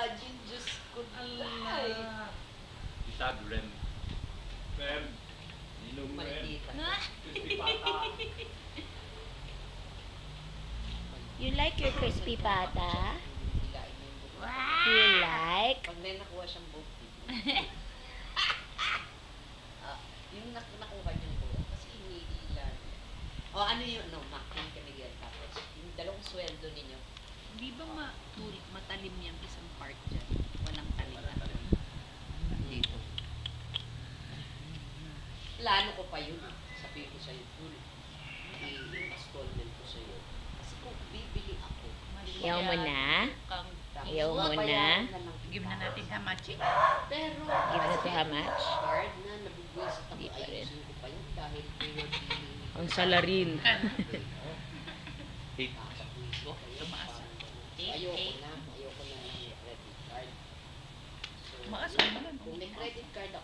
imagine, Diyos ko. Allah. Isad, Ren. Ren. Inom Ren. Maldita. Crispy pata. You like your crispy pata? Hilain yung buto. Do you like? Pag may nakuha siyang buto. Yung nakuha niyang buto. Kasi hinihila niya. O ano yung, makin ka Miguel. Tapos, yung dalawang sweldo ninyo. Di ba matalim yung isang part dyan? Walang talian. Dito. Plano ko pa yun. Sabihin ko sa'yo, full. I-installment ko sa'yo. Kasi kung bibili ako, Ayaw mo na? Ayaw mo na? babayaran na lang Give na kita. natin hamachi. Pero, Give na to how much? card na nabibwisit ako, Di pa rin. ayusin ko pa yun dahil pinag-ibig. Ang salaril. Tumaas. Ayoko na ng credit card. So, Tumaas, ano lang. kung may credit card ako,